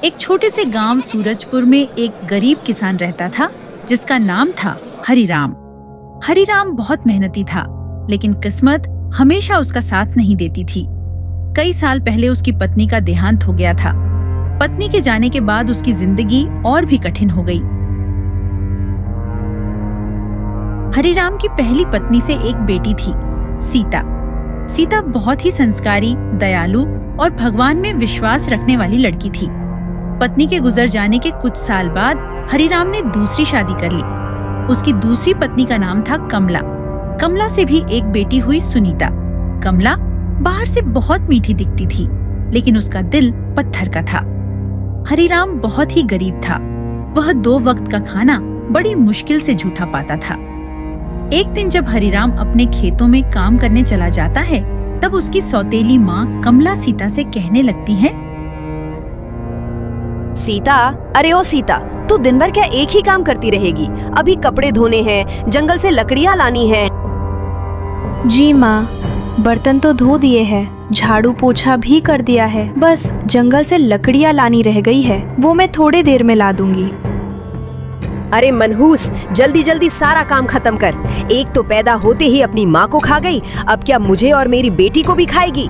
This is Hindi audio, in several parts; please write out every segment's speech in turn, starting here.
एक छोटे से गांव सूरजपुर में एक गरीब किसान रहता था जिसका नाम था हरिराम। हरिराम बहुत मेहनती था, लेकिन किस्मत हमेशा उसका साथ नहीं देती थी। कई साल पहले उसकी पत्नी का देहांत हो गया था। पत्नी के जाने के बाद उसकी जिंदगी और भी कठिन हो गई। हरिराम की पहली पत्नी से एक बेटी थी, सीता। सीता बहुत ही संस्कारी, दयालु और भगवान में विश्वास रखने वाली लड़की थी। पत्नी के गुजर जाने के कुछ साल बाद हरिराम ने दूसरी शादी कर ली। उसकी दूसरी पत्नी का नाम था कमला। कमला से भी एक बेटी हुई, सुनीता। कमला बाहर से बहुत मीठी दिखती थी, लेकिन उसका दिल पत्थर का था। हरिराम बहुत ही गरीब था। वह 2 वक्त का खाना बड़ी मुश्किल से जूठा पाता था। एक दिन जब हरिराम अपने खेतों में काम करने चला जाता है, तब उसकी सौतेली माँ कमला सीता से कहने लगती है, सीता, अरे ओ सीता, तू दिन भर क्या एक ही काम करती रहेगी? अभी कपड़े धोने हैं, जंगल से लकड़ियाँ लानी हैं। जी माँ, बर्तन तो धो दिए हैं, झाड़ू पोछा भी कर दिया है, बस जंगल से लकड़ियाँ लानी रह गई है, वो मैं थोड़ी देर में ला दूंगी। अरे मनहूस, जल्दी जल्दी सारा काम खत्म कर। एक तो पैदा होते ही अपनी माँ को खा गई, अब क्या मुझे और मेरी बेटी को भी खाएगी?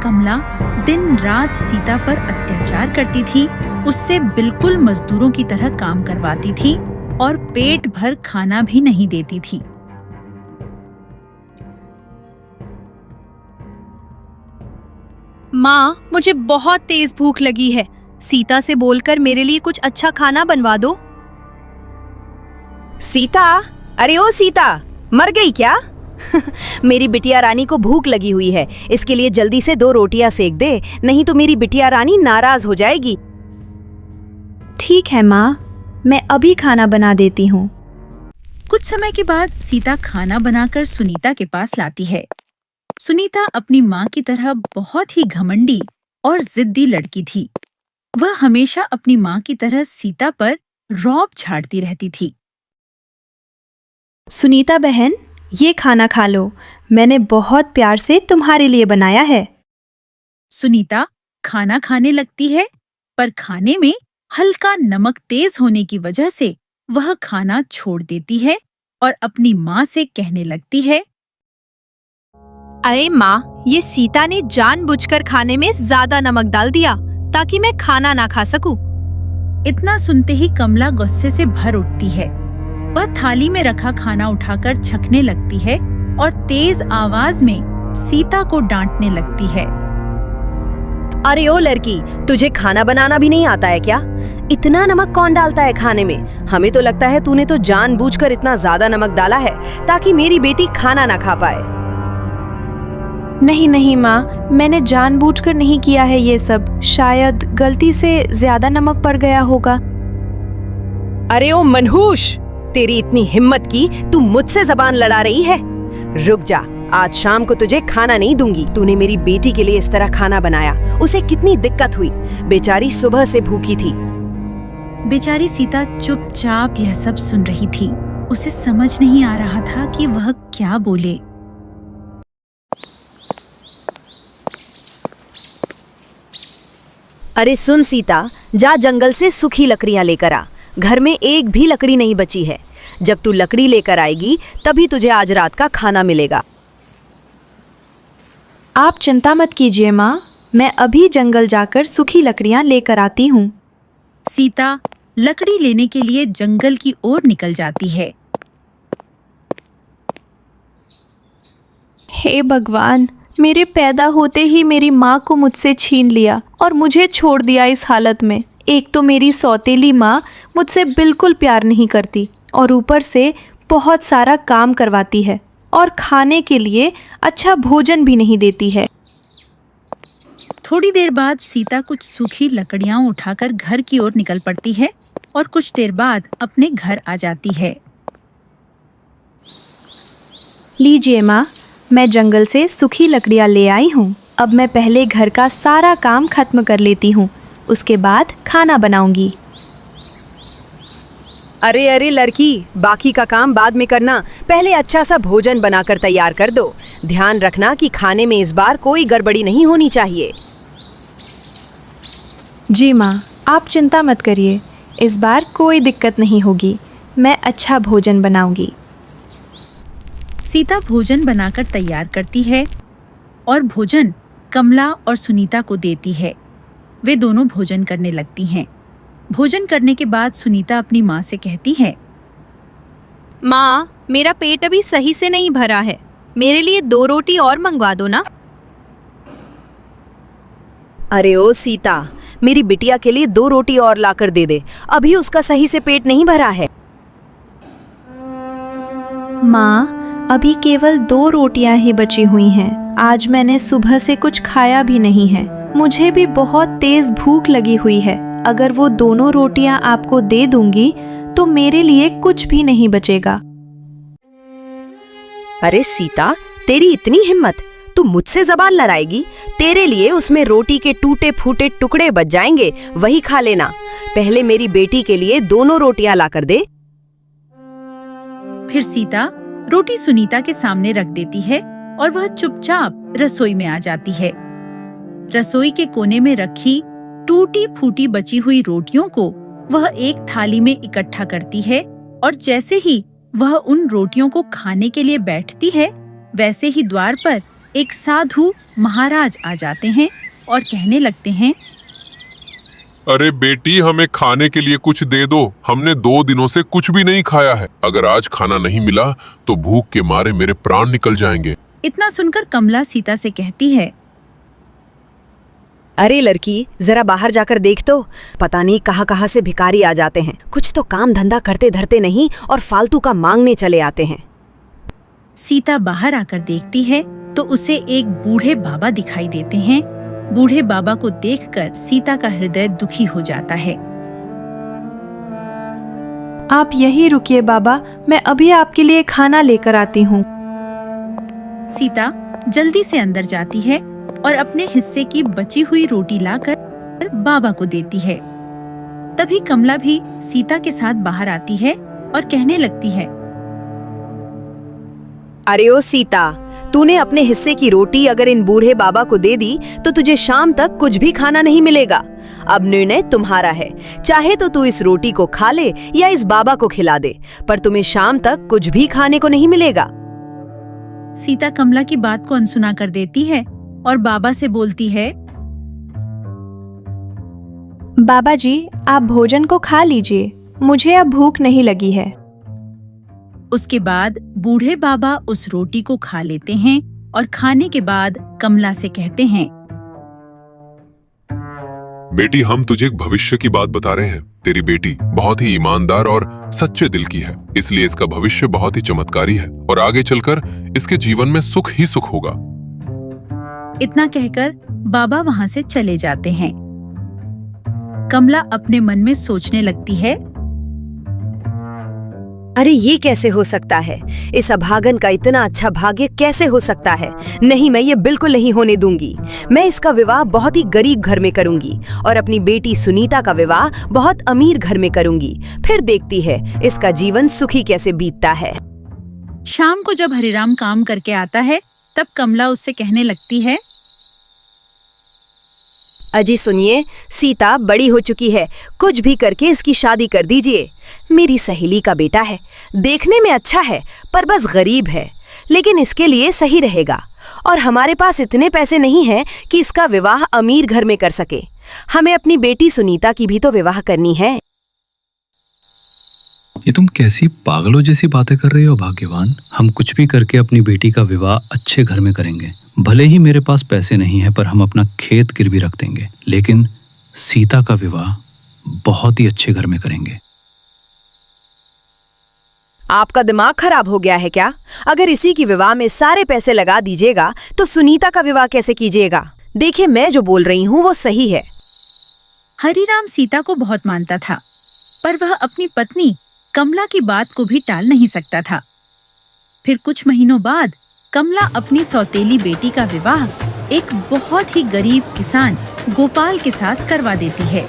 कमला दिन रात सीता पर अत्याचार करती थी, उससे बिल्कुल मजदूरों की तरह काम करवाती थी और पेट भर खाना भी नहीं देती थी। माँ, मुझे बहुत तेज भूख लगी है, सीता से बोलकर मेरे लिए कुछ अच्छा खाना बनवा दो। सीता, अरे ओ सीता, मर गई क्या? मेरी बिटिया रानी को भूख लगी हुई है, इसके लिए जल्दी से 2 रोटियां सेक दे, नहीं तो मेरी बिटिया रानी नाराज हो जाएगी। ठीक है माँ, मैं अभी खाना बना देती हूँ। कुछ समय के बाद सीता खाना बनाकर सुनीता के पास लाती है। सुनीता अपनी माँ की तरह बहुत ही घमंडी और जिद्दी लड़की थी। वह हमेशा अपनी माँ की तरह सीता पर रौब झाड़ती रहती थी। सुनीता बहन, ये खाना खा लो, मैंने बहुत प्यार से तुम्हारे लिए बनाया है। सुनीता खाना खाने लगती है, पर खाने में हल्का नमक तेज होने की वजह से वह खाना छोड़ देती है और अपनी माँ से कहने लगती है, अरे माँ, ये सीता ने जानबूझकर खाने में ज्यादा नमक डाल दिया ताकि मैं खाना ना खा सकूं। इतना सुनते ही कमला गुस्से से भर उठती है। वह थाली में रखा खाना उठाकर छकने लगती है और तेज आवाज में सीता को डांटने लगती है। अरे ओ लड़की, तुझे खाना बनाना भी नहीं आता है क्या? इतना नमक कौन डालता है खाने में? हमें तो लगता है तूने तो जानबूझकर इतना ज्यादा नमक डाला है ताकि मेरी बेटी खाना ना खा पाए। नहीं नहीं माँ, मैंने जानबूझकर नहीं किया है ये सब, शायद गलती से ज्यादा नमक पड़ गया होगा। अरे ओ मनहूस, तेरी इतनी हिम्मत की तू मुझसे जबान लड़ा रही है? रुक जा, आज शाम को तुझे खाना नहीं दूंगी। तूने मेरी बेटी के लिए इस तरह खाना बनाया, उसे कितनी दिक्कत हुई, बेचारी सुबह से भूखी थी। बेचारी सीता चुपचाप यह सब सुन रही थी। उसे समझ नहीं आ रहा था कि वह क्या बोले। अरे सुन सीता, जा जंगल से सूखी लकड़ियां लेकर आ। घर में एक भी लकड़ी नहीं बची है। जब तू लकड़ी लेकर आएगी तभी तुझे आज रात का खाना मिलेगा। आप चिंता मत कीजिए माँ, मैं अभी जंगल जाकर सूखी लकड़ियाँ लेकर आती हूँ। सीता लकड़ी लेने के लिए जंगल की ओर निकल जाती है। हे भगवान, मेरे पैदा होते ही मेरी माँ को मुझसे छीन लिया और मुझे छोड़ दिया इस हालत में। एक तो मेरी सौतेली माँ मुझसे बिल्कुल प्यार नहीं करती और ऊपर से बहुत सारा काम करवाती है और खाने के लिए अच्छा भोजन भी नहीं देती है। थोड़ी देर बाद सीता कुछ सूखी लकड़ियां उठाकर घर की ओर निकल पड़ती है और कुछ देर बाद अपने घर आ जाती है। लीजिए माँ, मैं जंगल से सूखी लकड़ियाँ ले आई हूँ। अब मैं पहले घर का सारा काम खत्म कर लेती हूँ, उसके बाद खाना बनाऊंगी। अरे अरे लड़की, बाकी का काम बाद में करना, पहले अच्छा सा भोजन बनाकर तैयार कर दो। ध्यान रखना कि खाने में इस बार कोई गड़बड़ी नहीं होनी चाहिए। जी माँ, आप चिंता मत करिए, इस बार कोई दिक्कत नहीं होगी। मैं अच्छा भोजन बनाऊंगी। सीता भोजन बनाकर तैयार करती है और भोजन कमला और सुनीता को देती है। वे दोनों भोजन करने लगती हैं। भोजन करने के बाद सुनीता अपनी माँ से कहती है, माँ, मेरा पेट अभी सही से नहीं भरा है, मेरे लिए 2 रोटी और मंगवा दो ना। अरे ओ सीता, मेरी बिटिया के लिए 2 रोटी और लाकर दे दे, अभी उसका सही से पेट नहीं भरा है। माँ, अभी केवल 2 रोटियां ही बची हुई हैं। आज मैंने सुबह से कुछ खाया भी नहीं है। मुझे भी बहुत तेज भूख लगी हुई है। अगर वो दोनों रोटियां आपको दे दूंगी तो मेरे लिए कुछ भी नहीं बचेगा। अरे सीता, तेरी इतनी हिम्मत, तू मुझसे जबान लड़ाएगी? तेरे लिए उसमें रोटी के टूटे फूटे टुकड़े बच जाएंगे, वही खा लेना। पहले मेरी बेटी के लिए दोनों रोटियां लाकर दे। फिर सीता रोटी सुनीता के सामने रख देती है और वह चुपचाप रसोई में आ जाती है। रसोई के कोने में रखी टूटी फूटी बची हुई रोटियों को वह एक थाली में इकट्ठा करती है और जैसे ही वह उन रोटियों को खाने के लिए बैठती है, वैसे ही द्वार पर एक साधु महाराज आ जाते हैं और कहने लगते हैं, अरे बेटी, हमें खाने के लिए कुछ दे दो। हमने 2 दिनों से कुछ भी नहीं खाया है। अगर आज खाना नहीं मिला तो भूख के मारे मेरे प्राण निकल जाएंगे। इतना सुनकर कमला सीता से कहती है, अरे लड़की, जरा बाहर जाकर देख तो, पता नहीं कहाँ कहाँ से भिखारी आ जाते हैं। कुछ तो काम धंधा करते धरते नहीं और फालतू का मांगने चले आते हैं। सीता बाहर आकर देखती है तो उसे एक बूढ़े बाबा दिखाई देते हैं। बूढ़े बाबा को देखकर सीता का हृदय दुखी हो जाता है। आप यहीं रुकिए बाबा, मैं अभी आपके लिए खाना लेकर आती हूँ। सीता जल्दी से अंदर जाती है और अपने हिस्से की बची हुई रोटी लाकर बाबा को देती है। तभी कमला भी सीता के साथ बाहर आती है और कहने लगती है, अरे ओ सीता, तूने अपने हिस्से की रोटी अगर इन बूढ़े बाबा को दे दी तो तुझे शाम तक कुछ भी खाना नहीं मिलेगा। अब निर्णय तुम्हारा है, चाहे तो तू इस रोटी को खा ले या इस बाबा को खिला दे, पर तुम्हें शाम तक कुछ भी खाने को नहीं मिलेगा। सीता कमला की बात को अनसुना कर देती है और बाबा से बोलती है, बाबा जी, आप भोजन को खा लीजिए, मुझे अब भूख नहीं लगी है। उसके बाद बूढ़े बाबा उस रोटी को खा लेते हैं और खाने के बाद कमला से कहते हैं, बेटी, हम तुझे एक भविष्य की बात बता रहे हैं। तेरी बेटी बहुत ही ईमानदार और सच्चे दिल की है, इसलिए इसका भविष्य बहुत ही चमत्कारी है और आगे चलकर इसके जीवन में सुख ही सुख होगा। इतना कहकर बाबा वहां से चले जाते हैं। कमला अपने मन में सोचने लगती है, अरे ये कैसे हो सकता है? इस अभागन का इतना अच्छा भाग्य कैसे हो सकता है? नहीं, मैं ये बिल्कुल नहीं होने दूंगी। मैं इसका विवाह बहुत ही गरीब घर में करूंगी और अपनी बेटी सुनीता का विवाह बहुत अमीर घर में करूंगी। फिर देखती है इसका जीवन सुखी कैसे बीतता है। शाम को जब हरिराम काम करके आता है तब कमला उससे कहने लगती है, अजी सुनिए, सीता बड़ी हो चुकी है, कुछ भी करके इसकी शादी कर दीजिए। मेरी सहेली का बेटा है, देखने में अच्छा है पर बस गरीब है, लेकिन इसके लिए सही रहेगा और हमारे पास इतने पैसे नहीं हैं कि इसका विवाह अमीर घर में कर सके। हमें अपनी बेटी सुनीता की भी तो विवाह करनी है। ये तुम कैसी पागलों जैसी बातें कर रही हो भाग्यवान। हम कुछ भी करके अपनी बेटी का विवाह अच्छे घर में करेंगे। भले ही मेरे पास पैसे नहीं है पर हम अपना खेत गिरवी रख देंगे, लेकिन सीता का विवाह बहुत ही अच्छे घर में करेंगे। आपका दिमाग खराब हो गया है क्या? अगर इसी की विवाह में सारे पैसे लगा दीजिएगा तो सुनीता का विवाह कैसे कीजिएगा? देखिए, मैं जो बोल रही हूँ वो सही है। हरिराम सीता को बहुत मानता था, पर वह अपनी पत्नी कमला की बात को भी टाल नहीं सकता था। फिर कुछ महीनों बाद कमला अपनी सौतेली बेटी का विवाह एक बहुत ही गरीब किसान गोपाल के साथ करवा देती है।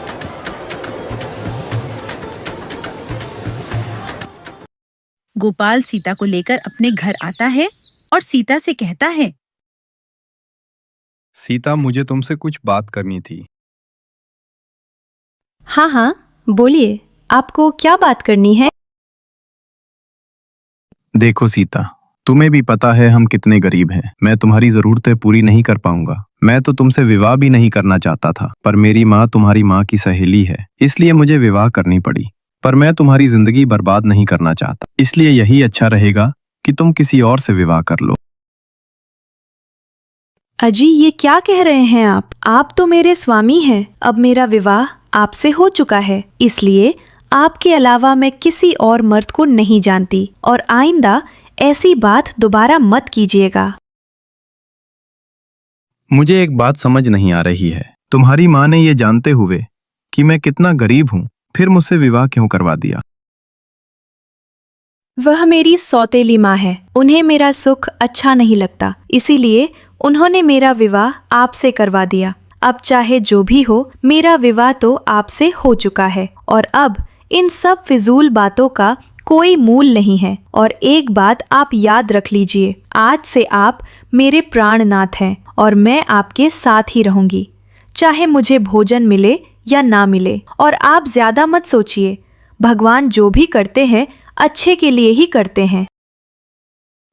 गोपाल सीता को लेकर अपने घर आता है और सीता से कहता है, सीता, मुझे तुमसे कुछ बात करनी थी। हाँ हाँ, बोलिए, आपको क्या बात करनी है? देखो सीता, तुम्हें भी पता है हम कितने गरीब हैं। मैं तुम्हारी जरूरतें पूरी नहीं कर पाऊंगा। मैं तो तुमसे विवाह भी नहीं करना चाहता था, पर मेरी माँ तुम्हारी माँ की सहेली है, इसलिए मुझे विवाह करनी पड़ी। पर मैं तुम्हारी जिंदगी बर्बाद नहीं करना चाहता, इसलिए यही अच्छा रहेगा कि तुम किसी और से विवाह कर लो। अजी, ये क्या कह रहे हैं आप? आप तो मेरे स्वामी हैं। अब मेरा विवाह आपसे हो चुका है, इसलिए आपके अलावा मैं किसी और मर्द को नहीं जानती, और आइंदा ऐसी बात दोबारा मत कीजिएगा। मुझे एक बात समझ नहीं आ रही है, तुम्हारी माँ ने ये जानते हुए कि मैं कितना गरीब हूँ, फिर मुझसे विवाह क्यों करवा दिया? वह मेरी सौतेली माँ है। उन्हें मेरा सुख अच्छा नहीं लगता, इसीलिए उन्होंने मेरा विवाह आपसे करवा दिया। अब चाहे जो भी हो, मेरा विवाह तो आपसे हो चुका है, और अब इन सब फिजूल बातों का कोई मूल नहीं है। और एक बात आप याद रख लीजिए, आज से आप मेरे प्राणनाथ हैं और मैं आपके साथ ही रहूंगी, चाहे मुझे भोजन मिले या ना मिले। और आप ज्यादा मत सोचिए, भगवान जो भी करते हैं अच्छे के लिए ही करते हैं।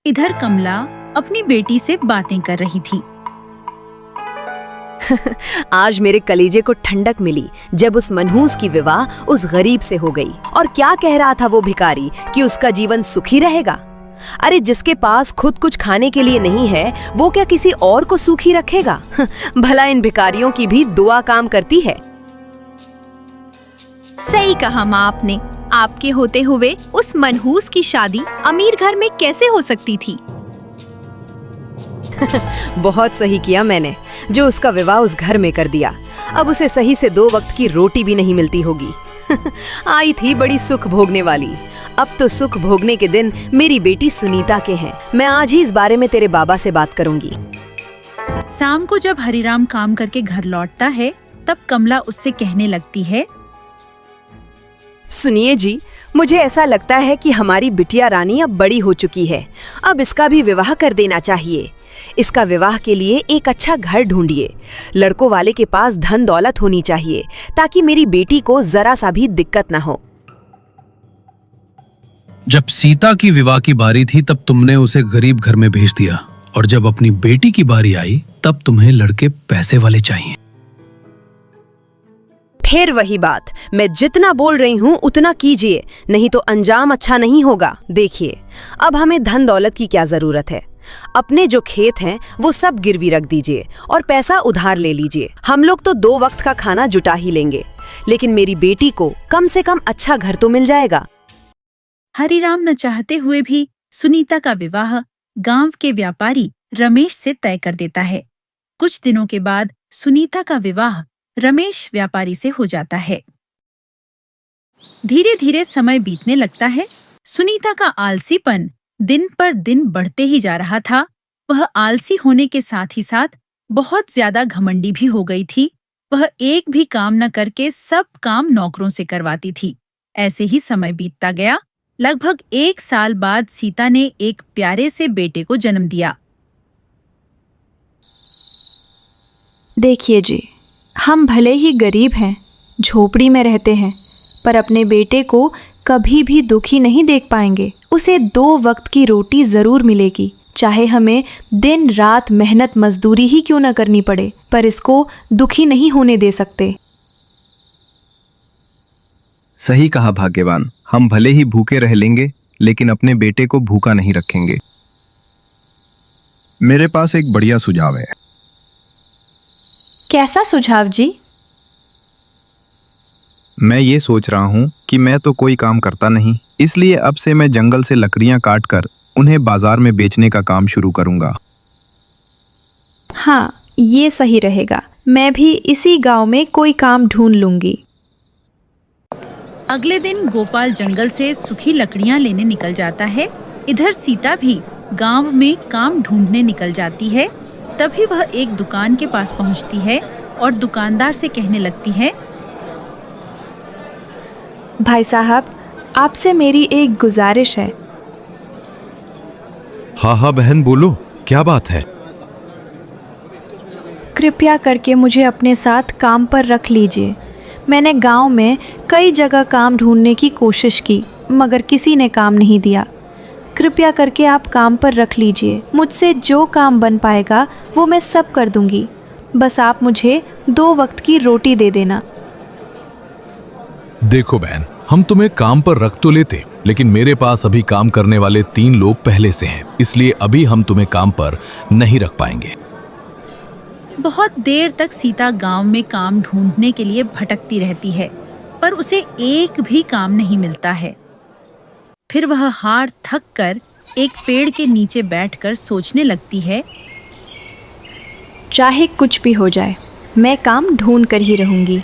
इधर कमला अपनी बेटी से बातें कर रही थी। आज मेरे कलेजे को ठंडक मिली जब उस मनहूस की विवाह उस गरीब से हो गई। और क्या कह रहा था वो भिखारी कि उसका जीवन सुखी रहेगा? अरे जिसके पास खुद कुछ खाने के लिए नहीं है, वो क्या किसी और को सुखी रखेगा? भला इन भिखारियों की भी दुआ काम करती है। सही कहा माँ आपने। आपके होते हुए उस मनहूस की शादी अमीर घर में कैसे हो सकती थी? बहुत सही किया मैंने जो उसका विवाह उस घर में कर दिया। अब उसे सही से 2 वक्त की रोटी भी नहीं मिलती होगी। आई थी बड़ी सुख भोगने वाली, अब तो सुख भोगने के दिन मेरी बेटी सुनीता के हैं। मैं आज ही इस बारे में तेरे बाबा से बात करूंगी। शाम को जब हरिराम काम करके घर लौटता है, तब कमला उससे कहने लगती है, सुनिए जी, मुझे ऐसा लगता है कि हमारी बिटिया रानी अब बड़ी हो चुकी है। अब इसका भी विवाह कर देना चाहिए। इसका विवाह के लिए एक अच्छा घर ढूंढिए। लड़कों वाले के पास धन दौलत होनी चाहिए, ताकि मेरी बेटी को जरा सा भी दिक्कत ना हो। जब सीता की विवाह की बारी थी तब तुमने उसे गरीब घर में भेज दिया, और जब अपनी बेटी की बारी आई तब तुम्हें लड़के पैसे वाले चाहिए। फिर वही बात, मैं जितना बोल रही हूँ उतना कीजिए, नहीं तो अंजाम अच्छा नहीं होगा। देखिए, अब हमें धन दौलत की क्या जरूरत है? अपने जो खेत हैं वो सब गिरवी रख दीजिए और पैसा उधार ले लीजिए। हम लोग तो 2 वक्त का खाना जुटा ही लेंगे, लेकिन मेरी बेटी को कम से कम अच्छा घर तो मिल जाएगा। हरिराम न चाहते हुए भी सुनीता का विवाह गांव के व्यापारी रमेश से तय कर देता है। कुछ दिनों के बाद सुनीता का विवाह रमेश व्यापारी से हो जाता है। धीरे धीरे समय बीतने लगता है। सुनीता का आलसीपन दिन पर दिन बढ़ते ही जा रहा था। वह आलसी होने के साथ ही साथ बहुत ज्यादा घमंडी भी हो गई थी। वह एक भी काम न करके सब काम नौकरों से करवाती थी। ऐसे ही समय बीतता गया। लगभग 1 साल बाद सीता ने एक प्यारे से बेटे को जन्म दिया। देखिए जी, हम भले ही गरीब हैं, झोपड़ी में रहते हैं, पर अपने बेटे को कभी भी दुखी नहीं देख पाएंगे। उसे 2 वक्त की रोटी जरूर मिलेगी, चाहे हमें दिन रात मेहनत मजदूरी ही क्यों न करनी पड़े, पर इसको दुखी नहीं होने दे सकते। सही कहा भाग्यवान, हम भले ही भूखे रह लेंगे, लेकिन अपने बेटे को भूखा नहीं रखेंगे। मेरे पास एक बढ़िया सुझाव है। कैसा सुझाव जी? मैं ये सोच रहा हूँ कि मैं तो कोई काम करता नहीं, इसलिए अब से मैं जंगल से लकड़ियाँ काट कर उन्हें बाजार में बेचने का काम शुरू करूँगा। हाँ, ये सही रहेगा। मैं भी इसी गांव में कोई काम ढूंढ लूंगी। अगले दिन गोपाल जंगल से सूखी लकड़ियां लेने निकल जाता है। इधर सीता भी गांव में काम ढूंढने निकल जाती है। तभी वह एक दुकान के पास पहुंचती है और दुकानदार से कहने लगती है, भाई साहब, आपसे मेरी एक गुजारिश है। हाँ हाँ बहन, बोलो, क्या बात है? कृपया करके मुझे अपने साथ काम पर रख लीजिए। मैंने गांव में कई जगह काम ढूंढने की कोशिश की, मगर किसी ने काम नहीं दिया। कृपया करके आप काम पर रख लीजिए। मुझसे जो काम बन पाएगा वो मैं सब कर दूंगी। बस आप मुझे 2 वक्त की रोटी दे देना। देखो बहन, हम तुम्हें काम पर रख तो लेते, लेकिन मेरे पास अभी काम करने वाले 3 लोग पहले से हैं, इसलिए अभी हम तुम्हें काम पर नहीं रख पाएंगे। बहुत देर तक सीता गांव में काम ढूंढने के लिए भटकती रहती है, पर उसे एक भी काम नहीं मिलता है। फिर वह हार थक कर एक पेड़ के नीचे बैठकर सोचने लगती है, चाहे कुछ भी हो जाए, मैं काम ढूंढ कर ही रहूंगी।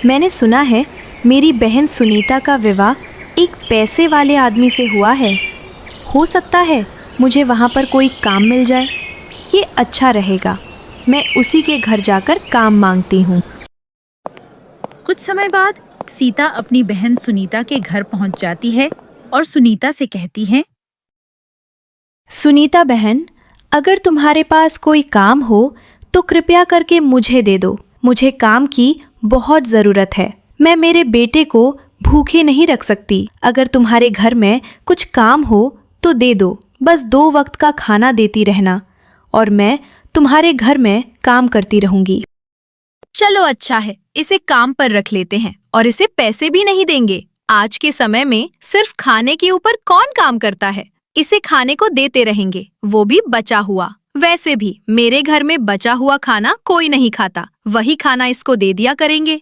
मैंने सुना है मेरी बहन सुनीता का विवाह एक पैसे वाले आदमी से हुआ है। हो सकता है मुझे वहाँ पर कोई काम मिल जाए। ये अच्छा रहेगा। मैं उसी के घर जाकर काम मांगती हूँ। कुछ समय बाद सीता अपनी बहन सुनीता के घर पहुंच जाती है और सुनीता से कहती है, सुनीता बहन, अगर तुम्हारे पास कोई काम हो तो कृपया करके मुझे दे दो। मुझे काम की बहुत ज़रूरत है। मैं मेरे बेटे को भूखे नहीं रख सकती। अगर तुम्हारे घर में कुछ काम हो तो दे दो। बस 2 वक्त का खाना देती रहना और मैं तुम्हारे घर में काम करती रहूंगी। चलो अच्छा है, इसे काम पर रख लेते हैं और इसे पैसे भी नहीं देंगे। आज के समय में सिर्फ खाने के ऊपर कौन काम करता है। इसे खाने को देते रहेंगे, वो भी बचा हुआ। वैसे भी मेरे घर में बचा हुआ खाना कोई नहीं खाता, वही खाना इसको दे दिया करेंगे।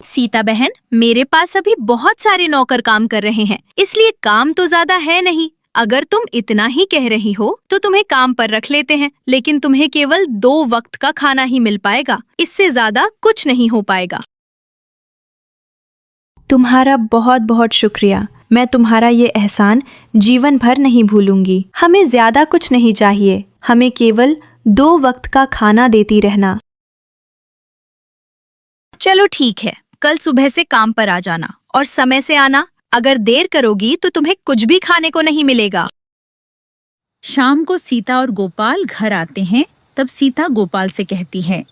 सीता बहन, मेरे पास अभी बहुत सारे नौकर काम कर रहे हैं, इसलिए काम तो ज्यादा है नहीं। अगर तुम इतना ही कह रही हो तो तुम्हें काम पर रख लेते हैं, लेकिन तुम्हें केवल 2 वक्त का खाना ही मिल पाएगा। इससे ज्यादा कुछ नहीं हो पाएगा। तुम्हारा बहुत बहुत शुक्रिया। मैं तुम्हारा ये एहसान जीवन भर नहीं भूलूंगी। हमें ज्यादा कुछ नहीं चाहिए, हमें केवल 2 वक्त का खाना देती रहना। चलो ठीक है, कल सुबह से काम पर आ जाना और समय से आना। अगर देर करोगी तो तुम्हें कुछ भी खाने को नहीं मिलेगा। शाम को सीता और गोपाल घर आते हैं। तब सीता गोपाल से कहती है,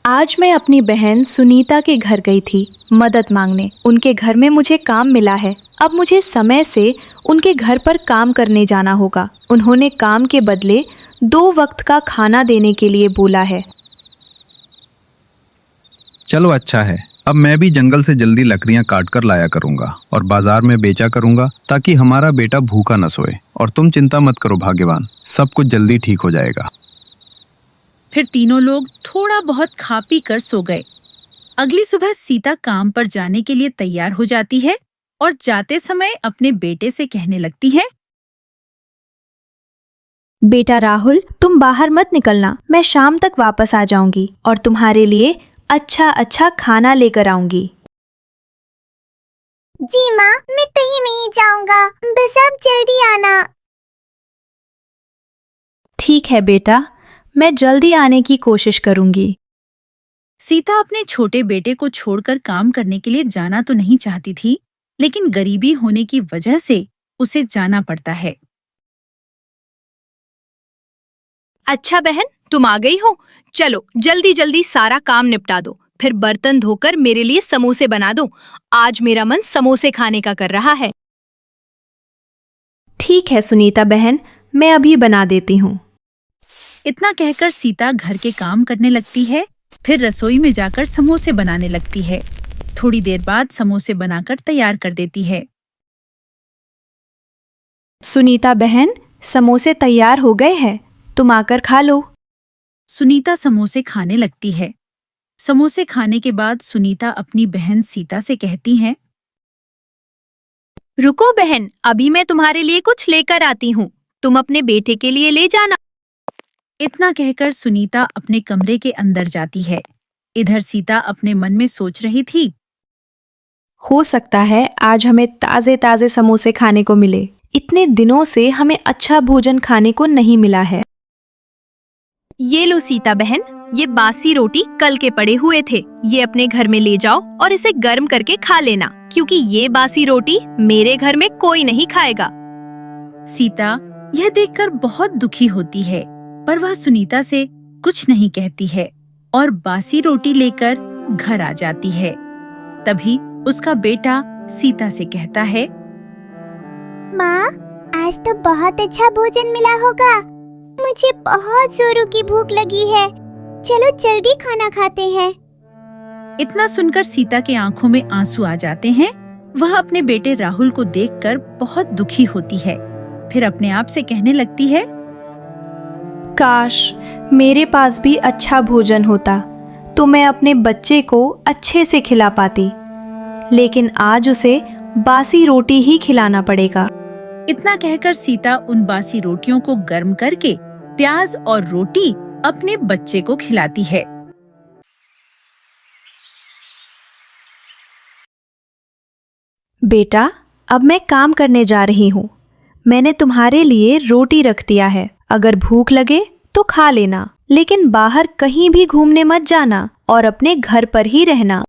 आज मैं अपनी बहन सुनीता के घर गई थी मदद मांगने। उनके घर में मुझे काम मिला है। अब मुझे समय से उनके घर पर काम करने जाना होगा। उन्होंने काम के बदले 2 वक्त का खाना देने के लिए बोला है। चलो अच्छा है, अब मैं भी जंगल से जल्दी लकड़ियां काट कर लाया करूंगा और बाजार में बेचा करूंगा, ताकि हमारा बेटा भूखा न सोए। और तुम चिंता मत करो भाग्यवान, सब कुछ जल्दी ठीक हो जाएगा। फिर तीनों लोग थोड़ा बहुत खा पी कर सो गए। अगली सुबह सीता काम पर जाने के लिए तैयार हो जाती है और जाते समय अपने बेटे से कहने लगती है, बेटा राहुल, तुम बाहर मत निकलना। मैं शाम तक वापस आ जाऊंगी और तुम्हारे लिए अच्छा अच्छा खाना लेकर आऊंगी। जी माँ, मैं कहीं नहीं जाऊंगा, बस आप जल्दी आना। ठीक है बेटा, मैं जल्दी आने की कोशिश करूंगी। सीता अपने छोटे बेटे को छोड़कर काम करने के लिए जाना तो नहीं चाहती थी, लेकिन गरीबी होने की वजह से उसे जाना पड़ता है। अच्छा बहन, तुम आ गई हो। चलो जल्दी जल्दी सारा काम निपटा दो, फिर बर्तन धोकर मेरे लिए समोसे बना दो। आज मेरा मन समोसे खाने का कर रहा है। ठीक है सुनीता बहन, मैं अभी बना देती हूँ। इतना कहकर सीता घर के काम करने लगती है। फिर रसोई में जाकर समोसे बनाने लगती है। थोड़ी देर बाद समोसे बनाकर तैयार कर देती है। सुनीता बहन, समोसे तैयार हो गए हैं, तुम आकर खा लो। सुनीता समोसे खाने लगती है। समोसे खाने के बाद सुनीता अपनी बहन सीता से कहती है, रुको बहन, अभी मैं तुम्हारे लिए कुछ लेकर आती हूँ। तुम अपने बेटे के लिए ले जाना। इतना कहकर सुनीता अपने कमरे के अंदर जाती है। इधर सीता अपने मन में सोच रही थी, हो सकता है आज हमें ताजे ताजे समोसे खाने को मिले। इतने दिनों से हमें अच्छा भोजन खाने को नहीं मिला है। ये लो सीता बहन, ये बासी रोटी कल के पड़े हुए थे। ये अपने घर में ले जाओ और इसे गर्म करके खा लेना, क्योंकि ये बासी रोटी मेरे घर में कोई नहीं खाएगा। सीता यह देखकर बहुत दुखी होती है, पर वह सुनीता से कुछ नहीं कहती है। और बासी रोटी लेकर घर आ जाती है। तभी उसका बेटा सीता से कहता है, माँ, आज तो बहुत अच्छा भोजन मिला होगा। मुझे बहुत जोरों की भूख लगी है। चलो जल्दी खाना खाते हैं। इतना सुनकर सीता के आंखों में आंसू आ जाते हैं। वह अपने बेटे राहुल को देखकर बहुत दुखी होती है। फिर अपने आप से कहने लगती है, काश मेरे पास भी अच्छा भोजन होता तो मैं अपने बच्चे को अच्छे से खिला पाती, लेकिन आज उसे बासी रोटी ही खिलाना पड़ेगा। इतना कहकर सीता उन बासी रोटियों को गर्म करके प्याज और रोटी अपने बच्चे को खिलाती है। बेटा, अब मैं काम करने जा रही हूँ। मैंने तुम्हारे लिए रोटी रख दिया है। अगर भूख लगे तो खा लेना, लेकिन बाहर कहीं भी घूमने मत जाना और अपने घर पर ही रहना।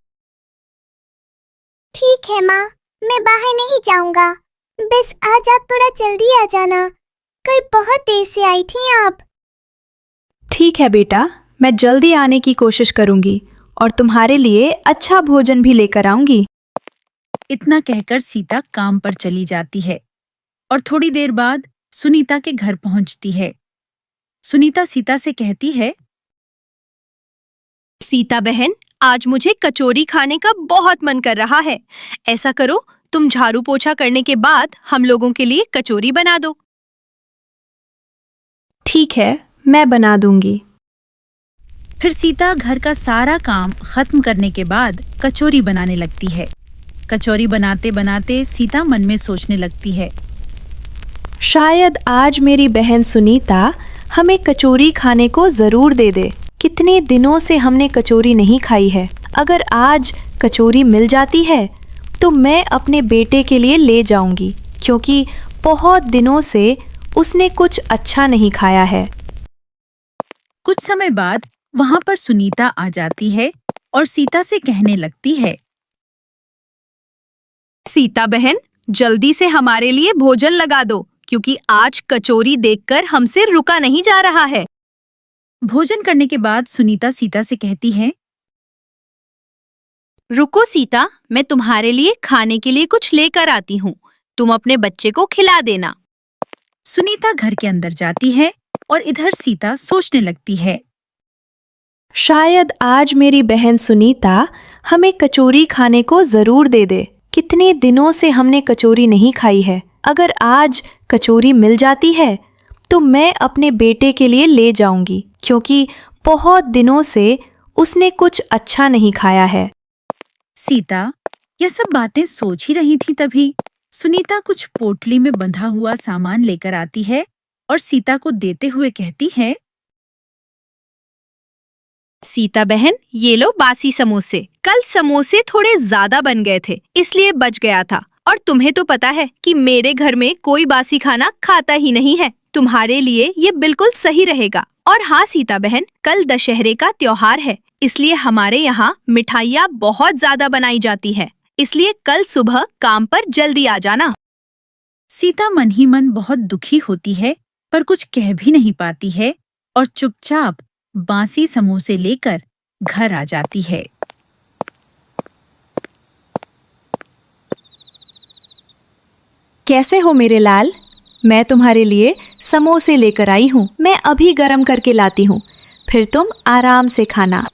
ठीक है माँ, मैं बाहर नहीं जाऊंगा। बस आज आप थोड़ा जल्दी आ जाना। कल बहुत देर से आई थी आप। ठीक है बेटा, मैं जल्दी आने की कोशिश करूंगी और तुम्हारे लिए अच्छा भोजन भी लेकर आऊंगी। इतना कहकर सीता काम पर चली जाती है और थोड़ी देर बाद सुनीता के घर पहुंचती है। सुनीता सीता से कहती है, सीता बहन, आज मुझे कचौरी खाने का बहुत मन कर रहा है। ऐसा करो, तुम झाड़ू पोछा करने के बाद हम लोगों के लिए कचौरी बना दो। ठीक है, मैं बना दूंगी। फिर सीता घर का सारा काम खत्म करने के बाद कचौरी बनाने लगती है। कचौरी बनाते बनाते सीता मन में सोचने लगती है, शायद आज मेरी बहन सुनीता हमें कचौरी खाने को जरूर दे दे। कितने दिनों से हमने कचौरी नहीं खाई है। अगर आज कचौरी मिल जाती है तो मैं अपने बेटे के लिए ले जाऊंगी, क्योंकि बहुत दिनों से उसने कुछ अच्छा नहीं खाया है। कुछ समय बाद वहां पर सुनीता आ जाती है और सीता से कहने लगती है, सीता बहन, जल्दी से हमारे लिए भोजन लगा दो, क्योंकि आज कचौरी देखकर हमसे रुका नहीं जा रहा है। भोजन करने के बाद सुनीता सीता से कहती है, रुको सीता, मैं तुम्हारे लिए खाने के लिए कुछ लेकर आती हूँ। तुम अपने बच्चे को खिला देना। सुनीता घर के अंदर जाती है और इधर सीता सोचने लगती है, शायद आज मेरी बहन सुनीता हमें कचौरी खाने को जरूर दे दे। कितने दिनों से हमने कचौरी नहीं खाई है। अगर आज कचौरी मिल जाती है तो मैं अपने बेटे के लिए ले जाऊंगी, क्योंकि बहुत दिनों से उसने कुछ अच्छा नहीं खाया है। सीता यह सब बातें सोच ही रही थी, तभी सुनीता कुछ पोटली में बंधा हुआ सामान लेकर आती है और सीता को देते हुए कहती है, सीता बहन, ये लो बासी समोसे। कल समोसे थोड़े ज्यादा बन गए थे, इसलिए बच गया था। और तुम्हें तो पता है कि मेरे घर में कोई बासी खाना खाता ही नहीं है। तुम्हारे लिए ये बिल्कुल सही रहेगा। और हाँ सीता बहन, कल दशहरे का त्योहार है, इसलिए हमारे यहाँ मिठाइयाँ बहुत ज्यादा बनाई जाती है। इसलिए कल सुबह काम पर जल्दी आ जाना। सीता मन ही मन बहुत दुखी होती है, पर कुछ कह भी नहीं पाती है और चुपचाप बासी समोसे लेकर घर आ जाती है। कैसे हो मेरे लाल? मैं तुम्हारे लिए समोसे लेकर आई हूँ। मैं अभी गरम करके लाती हूँ, फिर तुम आराम से खाना।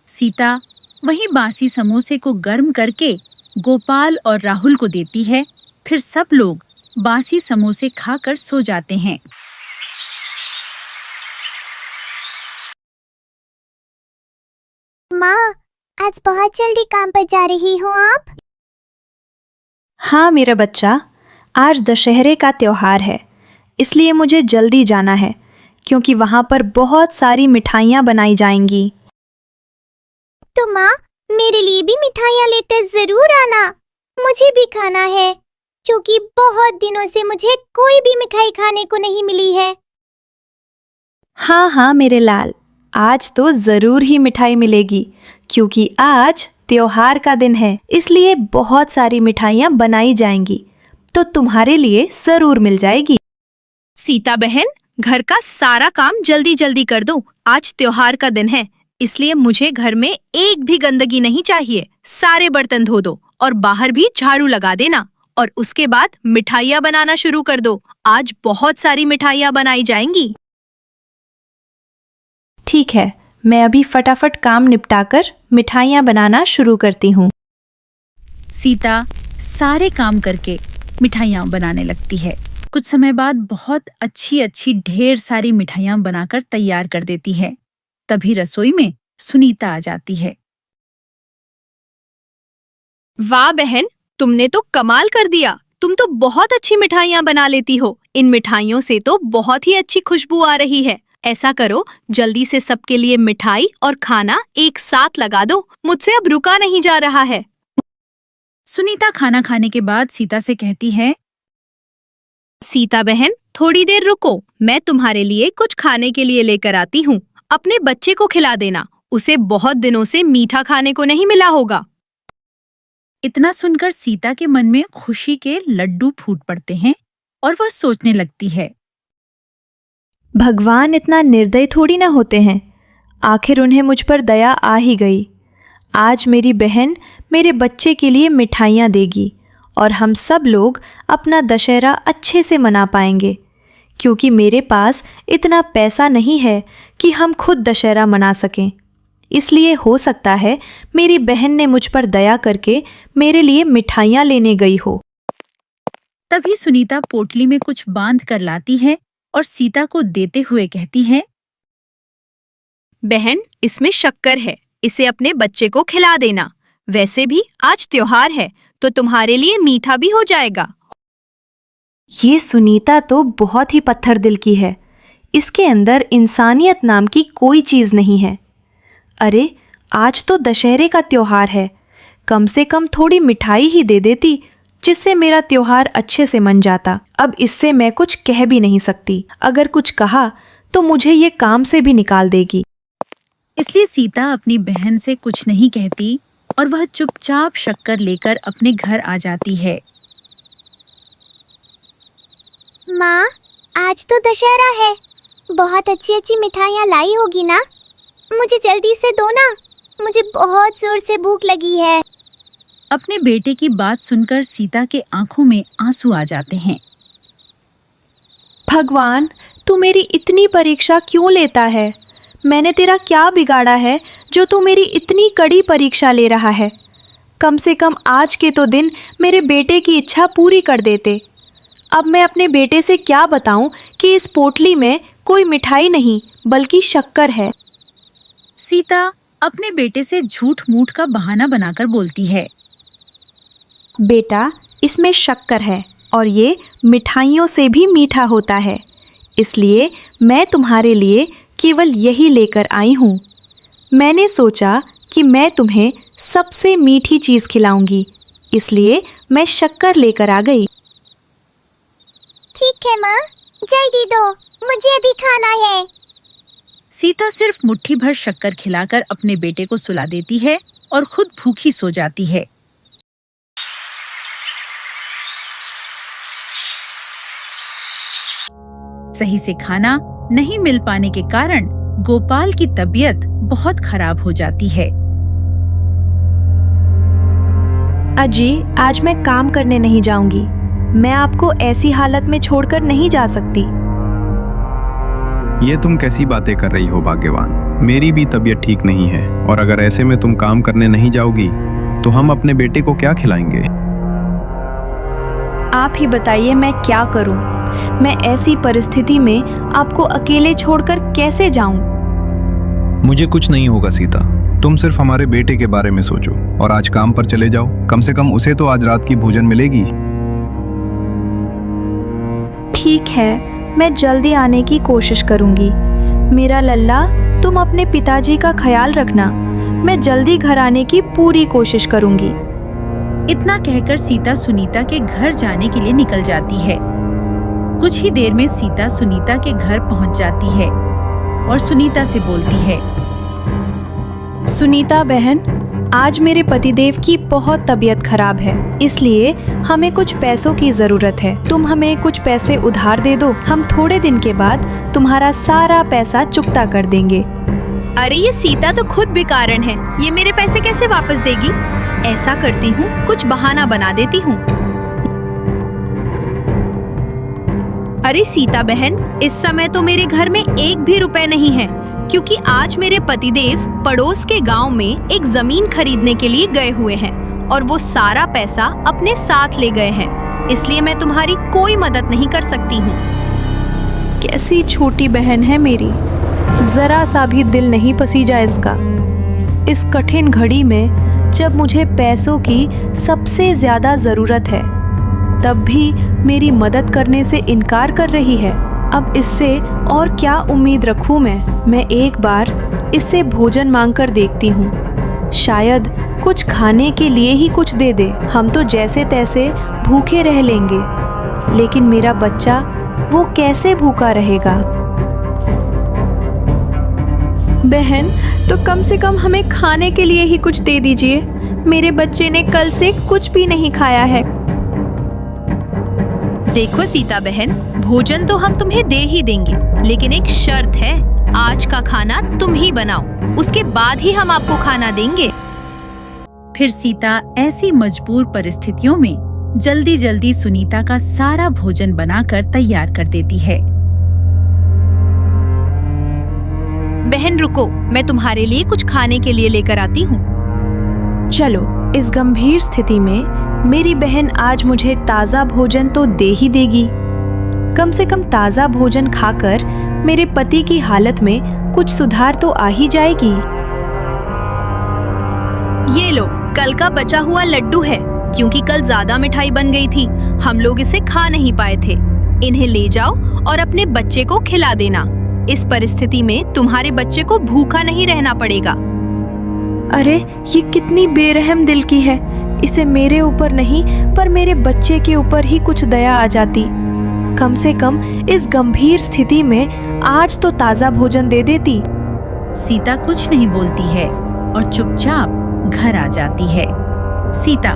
सीता वही बासी समोसे को गर्म करके गोपाल और राहुल को देती है। फिर सब लोग बासी समोसे खाकर सो जाते हैं। माँ, आज बहुत जल्दी काम पर जा रही हो आप? हाँ मेरा बच्चा, आज दशहरे का त्योहार है, इसलिए मुझे जल्दी जाना है, क्योंकि वहाँ पर बहुत सारी मिठाइयाँ बनाई जाएंगी। तो माँ, मेरे लिए भी मिठाइयाँ लेकर जरूर आना। मुझे भी खाना है, क्योंकि बहुत दिनों से मुझे कोई भी मिठाई खाने को नहीं मिली है। हाँ हाँ मेरे लाल, आज तो ज़रूर ही मिठाई मिलेगी, क्योंकि आज त्योहार का दिन है, इसलिए बहुत सारी मिठाइयाँ बनाई जाएंगी, तो तुम्हारे लिए ज़रूर मिल जाएगी। सीता बहन, घर का सारा काम जल्दी जल्दी कर दो। आज त्योहार का दिन है, इसलिए मुझे घर में एक भी गंदगी नहीं चाहिए। सारे बर्तन धो दो और बाहर भी झाड़ू लगा देना और उसके बाद मिठाइयाँ बनाना शुरू कर दो। आज बहुत सारी मिठाइयाँ बनाई जाएंगी। ठीक है, मैं अभी फटाफट काम निपटाकर मिठाइयाँ बनाना शुरू करती हूँ। सीता सारे काम करके मिठाइयाँ बनाने लगती है। कुछ समय बाद बहुत अच्छी अच्छी ढेर सारी मिठाइयाँ बनाकर तैयार कर देती है। तभी रसोई में सुनीता आ जाती है। वाह बहन, तुमने तो कमाल कर दिया। तुम तो बहुत अच्छी मिठाइयाँ बना लेती हो। इन मिठाइयों से तो बहुत ही अच्छी खुशबू आ रही है। ऐसा करो, जल्दी से सबके लिए मिठाई और खाना एक साथ लगा दो। मुझसे अब रुका नहीं जा रहा है। सुनीता खाना खाने के बाद सीता से कहती है, सीता बहन, थोड़ी देर रुको, मैं तुम्हारे लिए कुछ खाने के लिए लेकर आती हूँ। अपने बच्चे को खिला देना, उसे बहुत दिनों से मीठा खाने को नहीं मिला होगा। इतना सुनकर सीता के मन में खुशी के लड्डू फूट पड़ते हैं और वह सोचने लगती है, भगवान इतना निर्दयी थोड़ी ना होते हैं। आखिर उन्हें मुझ पर दया आ ही गई। आज मेरी बहन मेरे बच्चे के लिए मिठाइयाँ देगी और हम सब लोग अपना दशहरा अच्छे से मना पाएंगे, क्योंकि मेरे पास इतना पैसा नहीं है कि हम खुद दशहरा मना सकें। इसलिए हो सकता है मेरी बहन ने मुझ पर दया करके मेरे लिए मिठाइयाँ लेने गई हो। तभी सुनीता पोटली में कुछ बांध कर लाती है और सीता को देते हुए कहती है, बहन, इसमें शक्कर है, इसे अपने बच्चे को खिला देना। वैसे भी आज त्योहार है तो तुम्हारे लिए मीठा भी हो जाएगा। ये सुनीता तो बहुत ही पत्थर दिल की है। इसके अंदर इंसानियत नाम की कोई चीज़ नहीं है। अरे, आज तो दशहरे का त्योहार है, कम से कम थोड़ी मिठाई ही दे देती जिससे मेरा त्योहार अच्छे से मन जाता। अब इससे मैं कुछ कह भी नहीं सकती। अगर कुछ कहा तो मुझे ये काम से भी निकाल देगी। इसलिए सीता अपनी बहन से कुछ नहीं कहती और वह चुपचाप शक्कर लेकर अपने घर आ जाती है। माँ, आज तो दशहरा है, बहुत अच्छी अच्छी मिठाइयाँ लाई होगी ना? मुझे जल्दी से दो ना, मुझे बहुत जोर से भूख लगी है। अपने बेटे की बात सुनकर सीता के आंखों में आंसू आ जाते हैं। भगवान, तू मेरी इतनी परीक्षा क्यों लेता है? मैंने तेरा क्या बिगाड़ा है जो तू मेरी इतनी कड़ी परीक्षा ले रहा है? कम से कम आज के तो दिन मेरे बेटे की इच्छा पूरी कर देते। अब मैं अपने बेटे से क्या बताऊं कि इस पोटली में कोई मिठाई नहीं बल्कि शक्कर है। सीता अपने बेटे से झूठ मूठ का बहाना बनाकर बोलती है, बेटा, इसमें शक्कर है और ये मिठाइयों से भी मीठा होता है, इसलिए मैं तुम्हारे लिए केवल यही लेकर आई हूँ। मैंने सोचा कि मैं तुम्हें सबसे मीठी चीज़ खिलाऊंगी, इसलिए मैं शक्कर लेकर आ गई। ठीक है माँ, जल्दी दो, मुझे अभी खाना है। सीता सिर्फ मुट्ठी भर शक्कर खिलाकर अपने बेटे को सुला देती है और खुद भूखी सो जाती है। सही से खाना नहीं मिल पाने के कारण गोपाल की तबीयत बहुत खराब हो जाती है। अजी, आज मैं काम करने नहीं जाऊंगी। मैं आपको ऐसी हालत में छोड़कर नहीं जा सकती। ये तुम कैसी बातें कर रही हो भाग्यवान? मेरी भी तबीयत ठीक नहीं है और अगर ऐसे में तुम काम करने नहीं जाओगी तो हम अपने बेटे को क्या खिलाएंगे? आप ही बताइए मैं क्या करूं? मैं ऐसी परिस्थिति में आपको अकेले छोड़कर कैसे जाऊं? मुझे कुछ नहीं होगा सीता, तुम सिर्फ हमारे बेटे के बारे में सोचो और आज काम पर चले जाओ। कम से कम उसे तो आज रात की भोजन मिलेगी। ठीक है, मैं जल्दी आने की कोशिश करूंगी। मेरा लल्ला, तुम अपने पिताजी का ख्याल रखना। मैं जल्दी घर आने की पूरी कोशिश करूंगी। इतना कहकर सीता सुनीता के घर जाने के लिए निकल जाती है। कुछ ही देर में सीता सुनीता के घर पहुंच जाती है और सुनीता से बोलती है, सुनीता बहन, आज मेरे पतिदेव की बहुत तबीयत खराब है, इसलिए हमें कुछ पैसों की जरूरत है। तुम हमें कुछ पैसे उधार दे दो, हम थोड़े दिन के बाद तुम्हारा सारा पैसा चुकता कर देंगे। अरे ये सीता तो खुद बेकारण है, ये मेरे पैसे कैसे वापस देगी? ऐसा करती हूँ, कुछ बहाना बना देती हूँ। अरे सीता बहन, इस समय तो मेरे घर में 1 भी रुपए नहीं है, क्योंकि आज मेरे पतिदेव पड़ोस के गांव में एक जमीन खरीदने के लिए गए हुए हैं और वो सारा पैसा अपने साथ ले गए हैं, इसलिए मैं तुम्हारी कोई मदद नहीं कर सकती हूँ। कैसी छोटी बहन है मेरी, जरा सा भी दिल नहीं पसीजा इसका। इस कठिन घड़ी में जब मुझे पैसों की सबसे ज्यादा जरूरत है, तब भी मेरी मदद करने से इनकार कर रही है। अब इससे और क्या उम्मीद रखूं मैं एक बार इससे भोजन मांगकर देखती हूँ। शायद कुछ खाने के लिए ही कुछ दे दे। हम तो जैसे तैसे भूखे रह लेंगे, लेकिन मेरा बच्चा वो कैसे भूखा रहेगा? बहन, तो कम से कम हमें खाने के लिए ही कुछ दे दीजिए। मेरे बच्चे ने कल से कुछ भी नहीं खाया है। देखो सीता बहन, भोजन तो हम तुम्हें दे ही देंगे, लेकिन एक शर्त है, आज का खाना तुम ही बनाओ, उसके बाद ही हम आपको खाना देंगे। फिर सीता ऐसी मजबूर परिस्थितियों में जल्दी जल्दी सुनीता का सारा भोजन बनाकर तैयार कर देती है। बहन रुको, मैं तुम्हारे लिए कुछ खाने के लिए लेकर आती हूँ। चलो, इस गंभीर स्थिति में मेरी बहन आज मुझे ताज़ा भोजन तो दे ही देगी। कम से कम ताज़ा भोजन खाकर मेरे पति की हालत में कुछ सुधार तो आ ही जाएगी। ये लो, कल का बचा हुआ लड्डू है, क्योंकि कल ज्यादा मिठाई बन गई थी, हम लोग इसे खा नहीं पाए थे। इन्हें ले जाओ और अपने बच्चे को खिला देना। इस परिस्थिति में तुम्हारे बच्चे को भूखा नहीं रहना पड़ेगा। अरे ये कितनी बेरहम दिल की है। इसे मेरे ऊपर नहीं पर मेरे बच्चे के ऊपर ही कुछ दया आ जाती। कम से कम इस गंभीर स्थिति में आज तो ताज़ा भोजन दे देती। सीता कुछ नहीं बोलती है और चुपचाप घर आ जाती है। सीता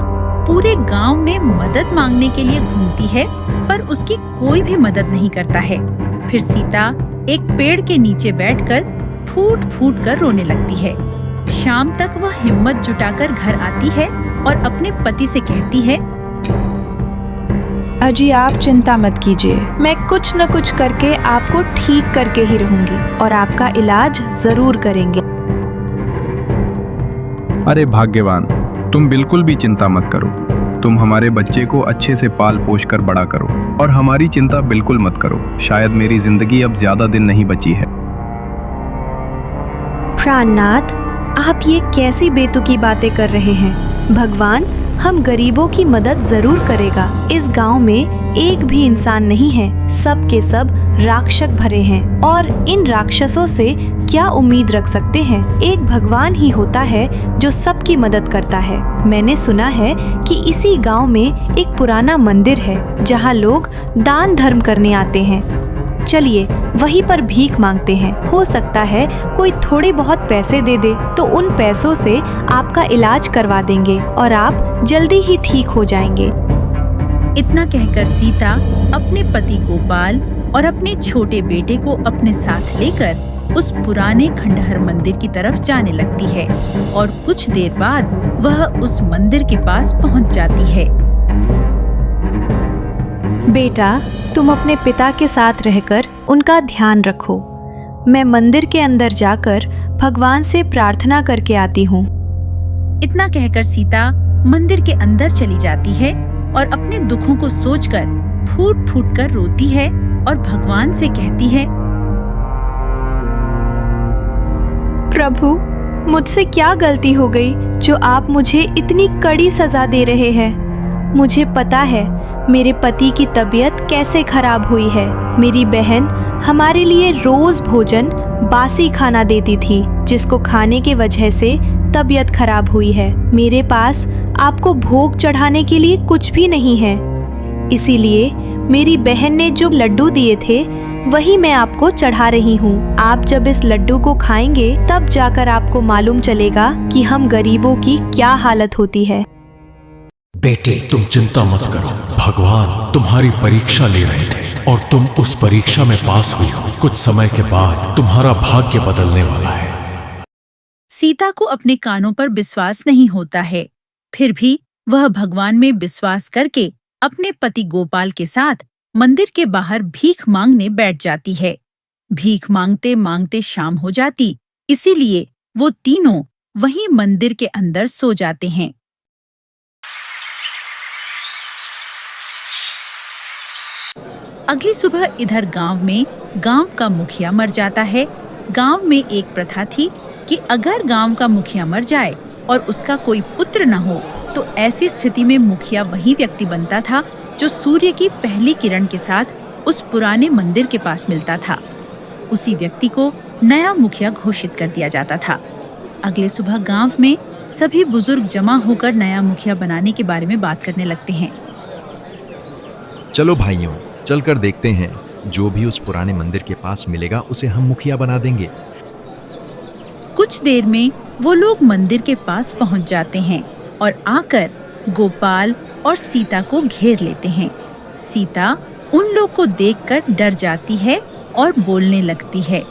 पूरे गांव में मदद मांगने के लिए घूमती है, पर उसकी कोई भी मदद नहीं करता है। फिर सीता एक पेड़ के नीचे बैठकर फूट फूट कर रोने लगती है। शाम तक वह हिम्मत जुटाकर घर आती है और अपने पति से कहती है, अजी आप चिंता मत कीजिए, मैं कुछ न कुछ करके आपको ठीक करके ही रहूंगी और आपका इलाज जरूर करेंगे। अरे भाग्यवान, तुम बिल्कुल भी चिंता मत करो। तुम हमारे बच्चे को अच्छे से पाल पोष कर बड़ा करो और हमारी चिंता बिल्कुल मत करो। शायद मेरी जिंदगी अब ज्यादा दिन नहीं बची है। प्राणनाथ, आप ये कैसी बेतुकी बातें कर रहे हैं? भगवान हम गरीबों की मदद जरूर करेगा। इस गांव में एक भी इंसान नहीं है, सब के सब राक्षस भरे हैं और इन राक्षसों से क्या उम्मीद रख सकते हैं? एक भगवान ही होता है जो सबकी मदद करता है। मैंने सुना है कि इसी गांव में एक पुराना मंदिर है जहां लोग दान धर्म करने आते हैं। चलिए वहीं पर भीख मांगते हैं, हो सकता है कोई थोड़े बहुत पैसे दे दे तो उन पैसों से आपका इलाज करवा देंगे और आप जल्दी ही ठीक हो जाएंगे। इतना कहकर सीता अपने पति गोपाल और अपने छोटे बेटे को अपने साथ लेकर उस पुराने खंडहर मंदिर की तरफ जाने लगती है और कुछ देर बाद वह उस मंदिर के पास पहुंच जाती है। बेटा, तुम अपने पिता के साथ रहकर उनका ध्यान रखो। मैं मंदिर के अंदर जाकर भगवान से प्रार्थना करके आती हूँ। इतना कहकर सीता मंदिर के अंदर चली जाती है और अपने दुखों को सोचकर फूट फूट कर रोती है और भगवान से कहती है, प्रभु, मुझसे क्या गलती हो गई जो आप मुझे इतनी कड़ी सजा दे रहे हैं? मुझे पता है मेरे पति की तबीयत कैसे खराब हुई है। मेरी बहन हमारे लिए रोज भोजन बासी खाना देती थी, जिसको खाने के वजह से तबीयत खराब हुई है। मेरे पास आपको भोग चढ़ाने के लिए कुछ भी नहीं है, इसीलिए मेरी बहन ने जो लड्डू दिए थे वही मैं आपको चढ़ा रही हूँ। आप जब इस लड्डू को खाएंगे तब जाकर आपको मालूम चलेगा कि हम गरीबों की क्या हालत होती है। बेटे, तुम चिंता मत करो, भगवान तुम्हारी परीक्षा ले रहे थे और तुम उस परीक्षा में पास हुई हो। कुछ समय के बाद तुम्हारा भाग्य बदलने वाला है। सीता को अपने कानों पर विश्वास नहीं होता है। फिर भी वह भगवान में विश्वास करके अपने पति गोपाल के साथ मंदिर के बाहर भीख मांगने बैठ जाती है। भीख मांगते मांगते शाम हो जाती, इसीलिए वो तीनों वहीं मंदिर के अंदर सो जाते हैं। अगली सुबह इधर गांव में गांव का मुखिया मर जाता है। गांव में एक प्रथा थी कि अगर गांव का मुखिया मर जाए और उसका कोई पुत्र न हो तो ऐसी स्थिति में मुखिया वही व्यक्ति बनता था जो सूर्य की पहली किरण के साथ उस पुराने मंदिर के पास मिलता था। उसी व्यक्ति को नया मुखिया घोषित कर दिया जाता था। अगले सुबह गांव में सभी बुजुर्ग जमा होकर नया मुखिया बनाने के बारे में बात करने लगते हैं। चलो भाइयों, चलकर देखते हैं, जो भी उस पुराने मंदिर के पास मिलेगा उसे हम मुखिया बना देंगे। कुछ देर में वो लोग मंदिर के पास पहुंच जाते हैं और आकर गोपाल और सीता को घेर लेते हैं। सीता उन लोग को देखकर डर जाती है और बोलने लगती है।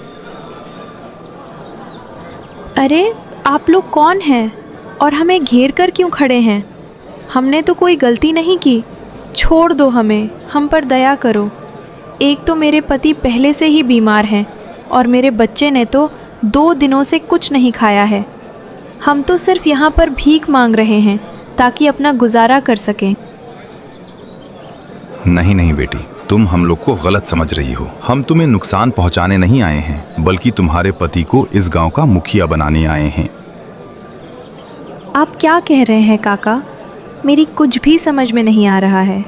अरे आप लोग कौन हैं और हमें घेर कर क्यों खड़े हैं? हमने तो कोई गलती नहीं की। छोड़ दो हमें, हम पर दया करो। एक तो मेरे पति पहले से ही बीमार हैं और मेरे बच्चे ने तो 2 दिनों से कुछ नहीं खाया है। हम तो सिर्फ यहाँ पर भीख मांग रहे हैं ताकि अपना गुजारा कर सकें। नहीं नहीं बेटी, तुम हम लोग को गलत समझ रही हो। हम तुम्हें नुकसान पहुंचाने नहीं आए हैं, बल्कि तुम्हारे पति को इस गांव का मुखिया बनाने आए हैं। आप क्या कह रहे हैं काका? मेरी कुछ भी समझ में नहीं आ रहा है।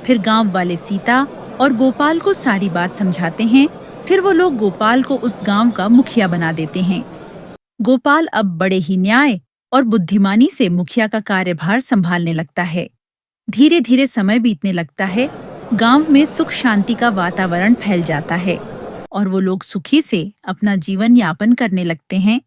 फिर गांव वाले सीता और गोपाल को सारी बात समझाते हैं। फिर वो लोग गोपाल को उस गांव का मुखिया बना देते हैं। गोपाल अब बड़े ही न्याय और बुद्धिमानी से मुखिया का कार्यभार संभालने लगता है। धीरे धीरे समय बीतने लगता है। गांव में सुख शांति का वातावरण फैल जाता है और वो लोग सुखी से अपना जीवन यापन करने लगते हैं।